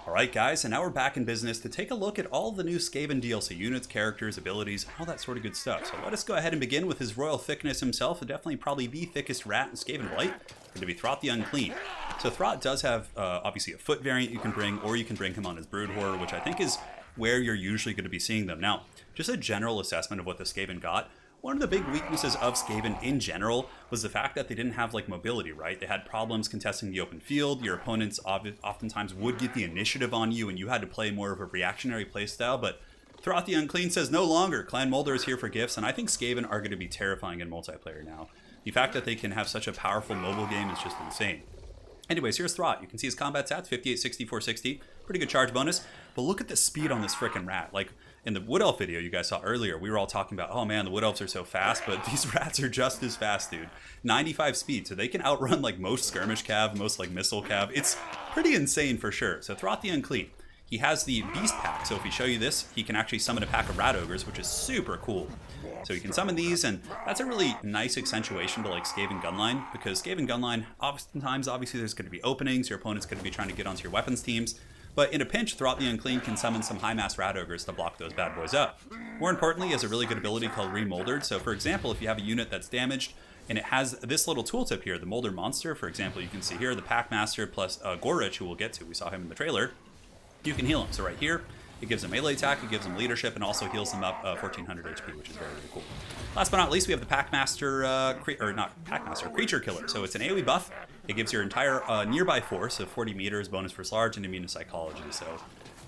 Alright guys, and now we're back in business to take a look at all the new Skaven DLC units, characters, abilities, all that sort of good stuff. So let us go ahead and begin with his royal thickness himself, and definitely probably the thickest rat in Skaven Blight, going to be Throt the Unclean. So Throt does have obviously a foot variant you can bring, or you can bring him on his Brood Horror, which I think is where you're usually going to be seeing them. Now, just a general assessment of what the Skaven got. One of the big weaknesses of Skaven in general was the fact that they didn't have like mobility, right? They had problems contesting the open field. Your opponents oftentimes would get the initiative on you and you had to play more of a reactionary playstyle, but Throt the Unclean says no longer. Clan Molder is here for gifts, and I think Skaven are going to be terrifying in multiplayer now. The fact that they can have such a powerful mobile game is just insane. Anyways, here's Throt. You can see his combat stats, 58, 64, 60. Pretty good charge bonus. But look at the speed on this frickin' rat. Like, in the Wood Elf video you guys saw earlier, we were all talking about, oh man, the Wood Elves are so fast, but these rats are just as fast, dude. 95 speed, so they can outrun like most skirmish cav, most like missile cav. It's pretty insane for sure. So Throt the Unclean. He has the Beast Pack, so if we show you this, he can actually summon a pack of Rat Ogres, which is super cool. So you can summon these, and that's a really nice accentuation to like Skaven Gunline, because Skaven Gunline, oftentimes, obviously there's going to be openings, your opponent's going to be trying to get onto your weapons teams, but in a pinch, Throt the Unclean can summon some high-mass Rat Ogres to block those bad boys up. More importantly, he has a really good ability called Remoldered, so for example, if you have a unit that's damaged, and it has this little tooltip here, the Molder Monster, for example, you can see here, the Packmaster plus Ghoritch, who we'll get to, we saw him in the trailer, you can heal him. So right here, it gives him melee attack, it gives him leadership, and also heals him up 1400 HP, which is very, very cool. Last but not least, we have the Packmaster, Creature Killer. So it's an AoE buff. It gives your entire nearby force of 40 meters, bonus for large, and immune to psychology. So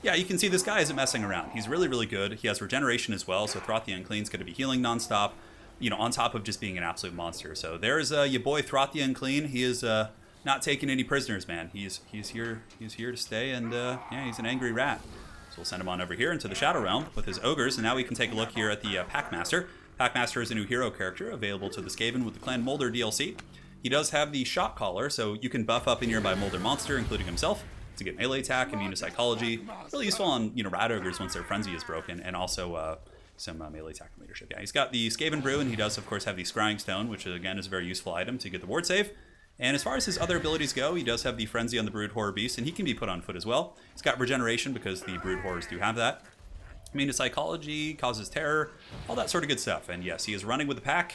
yeah, you can see this guy isn't messing around. He's really, really good. He has regeneration as well, so Throt the Unclean's going to be healing nonstop, you know, on top of just being an absolute monster. So there's your boy Throt the Unclean. He is not taking any prisoners, man. He's here to stay, and yeah, he's an angry rat. So we'll send him on over here into the Shadow Realm with his Ogres, and now we can take a look here at the Packmaster. Packmaster is a new hero character available to the Skaven with the Clan Molder DLC. He does have the Shot Caller, so you can buff up a nearby Molder monster, including himself, to get melee attack, immune to psychology. Really useful on, you know, Rat Ogres once their frenzy is broken, and also some melee attack and leadership. Yeah, he's got the Skaven Brew, and he does, of course, have the Scrying Stone, which again is a very useful item to get the ward save. And as far as his other abilities go, he does have the Frenzy on the Brood Horror Beast, and he can be put on foot as well. He's got regeneration because the Brood Horrors do have that. Immune to psychology, causes terror, all that sort of good stuff. And yes, he is running with the pack,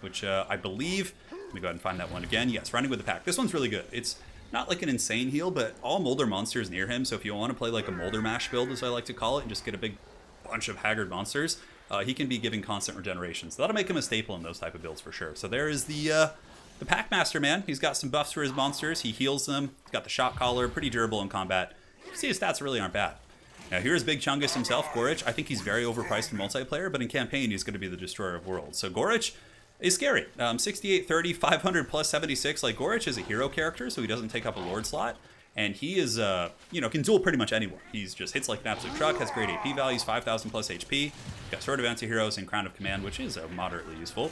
which I believe, let me go ahead and find that one again. Yes, running with the pack. This one's really good. It's not like an insane heal, but all Molder monsters near him, so if you want to play like a Molder mash build, as I like to call it, and just get a big bunch of haggard monsters, he can be giving constant regeneration. So that'll make him a staple in those type of builds for sure. So there is the Packmaster, man. He's got some buffs for his monsters. He heals them. He's got the Shot Collar, pretty durable in combat. You can see his stats really aren't bad. Now here's Big Chungus himself, Ghoritch. I think he's very overpriced in multiplayer, but in campaign he's going to be the destroyer of worlds. So Ghoritch is scary. 68, 30, 500 plus 76. Like, Ghoritch is a hero character, so he doesn't take up a Lord slot. And he is, you know, can duel pretty much anyone. He's just hits like an absolute truck, has great AP values, 5,000 plus HP. Got Sword of Anti-Heroes and Crown of Command, which is moderately useful.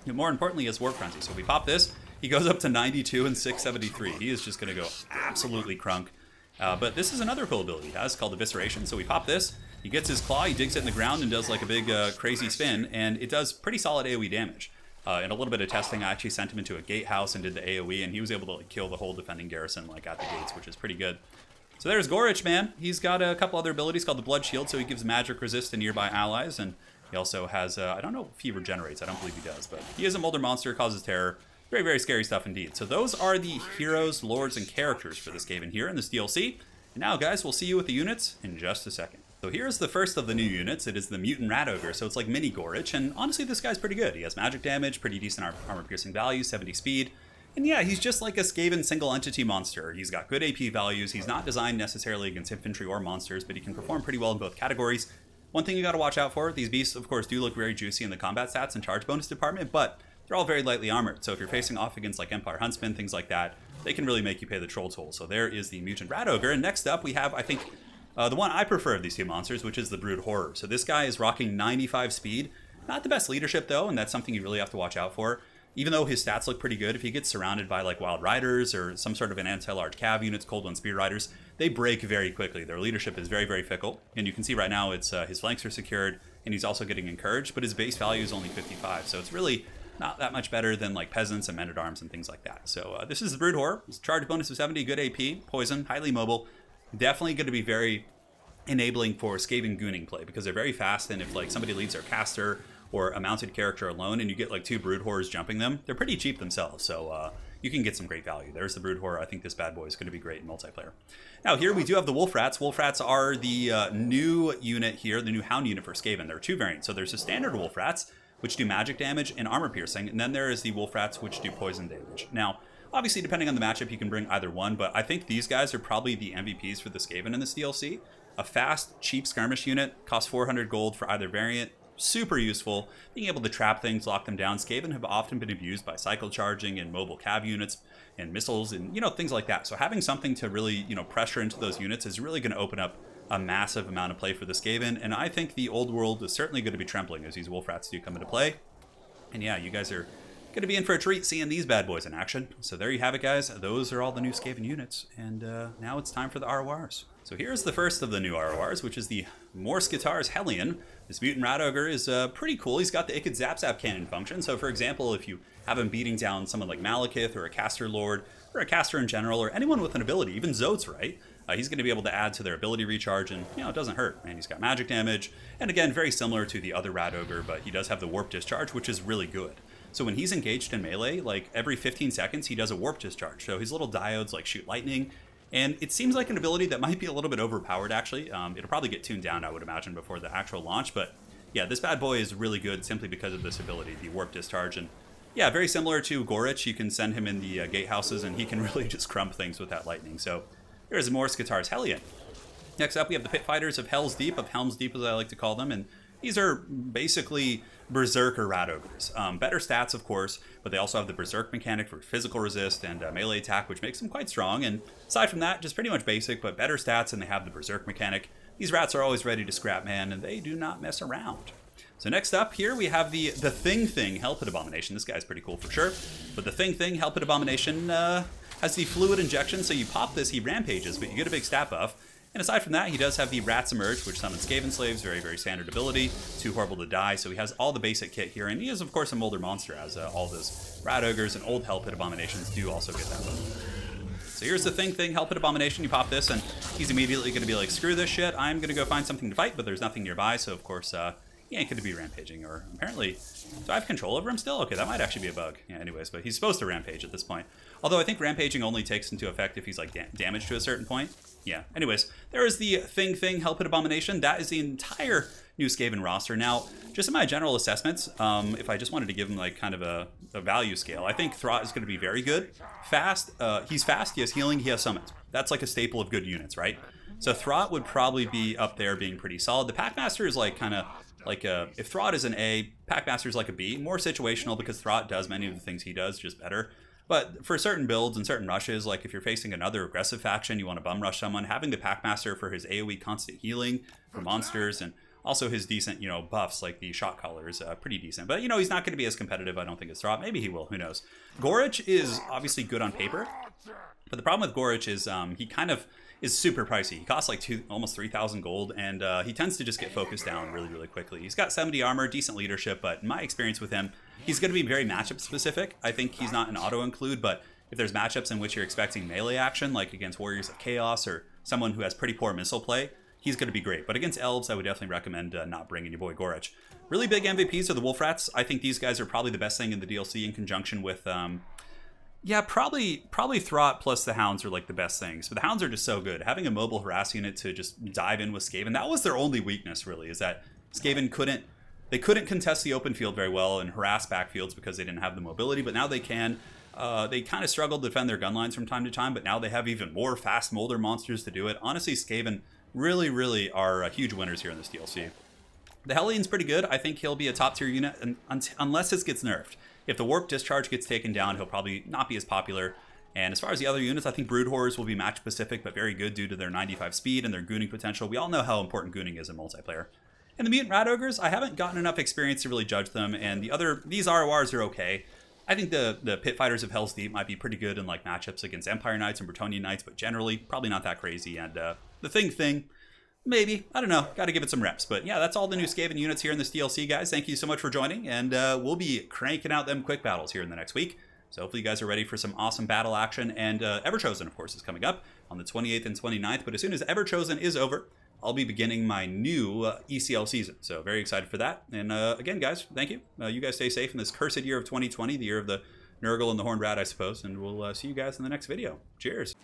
And more importantly, is Warp Frenzy. So if we pop this, he goes up to 92 and 673. He is just going to go absolutely crunk. But this is another cool ability he has called Evisceration. So we pop this, he gets his claw, he digs it in the ground and does like a big crazy spin, and it does pretty solid AoE damage. In a little bit of testing, I actually sent him into a gatehouse and did the AoE, and he was able to like kill the whole defending garrison like at the gates, which is pretty good. So there's Ghoritch, man. He's got a couple other abilities called the Blood Shield, so he gives magic resist to nearby allies, and he also has, I don't know if he regenerates, I don't believe he does, but he is a Molder monster, causes terror. Very, very scary stuff indeed. So those are the heroes, lords, and characters for this Skaven here in this DLC. And now, guys, we'll see you with the units in just a second. So here's the first of the new units. It is the Mutant Rat Ogre, so it's like mini Ghoritch, and honestly, this guy's pretty good. He has magic damage, pretty decent armor-piercing value, 70 speed. And yeah, he's just like a Skaven single-entity monster. He's got good AP values. He's not designed necessarily against infantry or monsters, but he can perform pretty well in both categories. One thing you got to watch out for, these beasts, of course, do look very juicy in the combat stats and charge bonus department, but they're all very lightly armored. So if you're facing off against like Empire Huntsmen, things like that, they can really make you pay the troll toll. So there is the Mutant Rat Ogre. And next up, we have, I think, the one I prefer of these two monsters, which is the Brood Horror. So this guy is rocking 95 speed. Not the best leadership, though, and that's something you really have to watch out for. Even though his stats look pretty good, if he gets surrounded by like Wild Riders or some sort of an anti-large cav units, Cold One Spear Riders, they break very quickly. Their leadership is very, very fickle. And you can see right now it's his flanks are secured, and he's also getting encouraged, but his base value is only 55. So it's really not that much better than like Peasants and Men-at-Arms and things like that. So this is the Brood Horror. Charge bonus of 70, good AP, poison, highly mobile. definitely going to be very enabling for Skaven gooning play, because they're very fast, and if like somebody leads their caster or a mounted character alone and you get like 2 brood horrors jumping them, they're pretty cheap themselves, so you can get some great value. There's the brood horror. I think this bad boy is going to be great in multiplayer. Now here we do have the wolf rats. Wolf rats are the new unit here, the new hound unit for Skaven. There are 2 variants. So there's a standard wolf rats, which do magic damage and armor piercing, and then there is the wolf rats, which do poison damage. Now obviously depending on the matchup you can bring either one, but I think these guys are probably the MVPs for the Skaven in this DLC. A fast, cheap skirmish unit, costs 400 gold for either variant. Super useful, being able to trap things, lock them down. Skaven have often been abused by cycle charging and mobile cav units and missiles and, things like that. So having something to really, pressure into those units is really going to open up a massive amount of play for the Skaven. And I think the old world is certainly going to be trembling as these wolf rats do come into play. And yeah, you guys are going to be in for a treat seeing these bad boys in action. So there you have it, guys. Those are all the new Skaven units. And now it's time for the RORs. So here's the first of the new RORs, which is the Morse Guitar's Hellion. This Mutant Rat Ogre is pretty cool. He's got the It Could Zap Zap cannon function. So for example, if you have him beating down someone like Malekith or a caster lord or a caster in general or anyone with an ability, even Zotes, right? He's going to be able to add to their ability recharge, and it doesn't hurt. And he's got magic damage. And again, very similar to the other Rat Ogre, but he does have the warp discharge, which is really good. So when he's engaged in melee, like every 15 seconds, he does a warp discharge. So his little diodes like shoot lightning. And it seems like an ability that might be a little bit overpowered, actually. It'll probably get tuned down, I would imagine, before the actual launch. But yeah, this bad boy is really good simply because of this ability, the warp discharge. And yeah, very similar to Ghoritch. You can send him in the gatehouses, and he can really just crump things with that lightning. So here's Morse Guitar's Hellion. Next up, we have the Pit Fighters of Helm's Deep, as I like to call them. And these are basically Berserker Rat Ogres. Better stats, of course, but they also have the Berserk mechanic for physical resist and melee attack, which makes them quite strong. And aside from that, just pretty much basic, but better stats, and they have the Berserk mechanic. These rats are always ready to scrap, man, and they do not mess around. So next up here, we have the Thing Hell Pit Abomination. This guy's pretty cool for sure. But the Thing Hell Pit Abomination has the fluid injection, so you pop this, he rampages, but you get a big stat buff. And aside from that, he does have the Rats Emerge, which summons Skaven Slaves, very, very standard ability, too horrible to die. So he has all the basic kit here, and he is, of course, a Molder monster, as all those Rat Ogres and old Hell Pit Abominations do also get that buff. So here's the Thing Hell Pit Abomination. You pop this, and he's immediately going to be like, screw this shit, I'm going to go find something to fight, but there's nothing nearby, so of course, he ain't going to be rampaging, or apparently, do I have control over him still? Okay, that might actually be a bug. Yeah, anyways, but he's supposed to rampage at this point. Although I think rampaging only takes into effect if he's like damaged to a certain point. Yeah, anyways, there is the Thing Hell Pit Abomination. That is the entire new Skaven roster. Now, just in my general assessments, if I just wanted to give him like kind of a value scale, I think Throt is going to be very good. Fast, he's fast, he has healing, he has summons. That's like a staple of good units, right? So Throt would probably be up there being pretty solid. The Packmaster is like kind of like if Throt is an A, Packmaster is like a B. More situational because Throt does many of the things he does, just better. But for certain builds and certain rushes, like if you're facing another aggressive faction, you want to bum rush someone, having the Packmaster for his AoE constant healing for monsters and also his decent, buffs like the shot caller is pretty decent. But, he's not going to be as competitive, I don't think, as Throt. Maybe he will, who knows. Ghoritch is obviously good on paper, but the problem with Ghoritch is he kind of is super pricey. He costs like almost 3,000 gold, and he tends to just get focused down really, really quickly. He's got 70 armor, decent leadership, but in my experience with him, he's going to be very matchup specific. I think he's not an auto-include, but if there's matchups in which you're expecting melee action, like against Warriors of Chaos or someone who has pretty poor missile play, he's going to be great. But against Elves, I would definitely recommend not bringing your boy Ghoritch. Really big MVPs are the Wolf Rats. I think these guys are probably the best thing in the DLC in conjunction with... yeah, probably Throt plus the Hounds are like the best things. But the Hounds are just so good. Having a mobile harass unit to just dive in with Skaven, that was their only weakness, really, is that Skaven couldn't contest the open field very well and harass backfields because they didn't have the mobility, but now they can. They kind of struggled to defend their gun lines from time to time, but now they have even more fast Molder monsters to do it. Honestly, Skaven really, really are huge winners here in this DLC. The Hellion's pretty good. I think he'll be a top tier unit unless this gets nerfed. If the Warp Discharge gets taken down, he'll probably not be as popular. And as far as the other units, I think Brood Horrors will be match specific, but very good due to their 95 speed and their gooning potential. We all know how important gooning is in multiplayer. And the Mutant Rat Ogres, I haven't gotten enough experience to really judge them, and these RORs are okay. I think the Pit Fighters of Hell's Deep might be pretty good in like matchups against Empire Knights and Bretonnian Knights, but generally, probably not that crazy. And the Thing, maybe. I don't know. Got to give it some reps. But yeah, that's all the new Skaven units here in this DLC, guys. Thank you so much for joining, and we'll be cranking out them quick battles here in the next week. So hopefully you guys are ready for some awesome battle action. And Everchosen, of course, is coming up on the 28th and 29th. But as soon as Everchosen is over, I'll be beginning my new ECL season. So very excited for that. And again, guys, thank you. You guys stay safe in this cursed year of 2020, the year of the Nurgle and the Horned Rat, I suppose. And we'll see you guys in the next video. Cheers.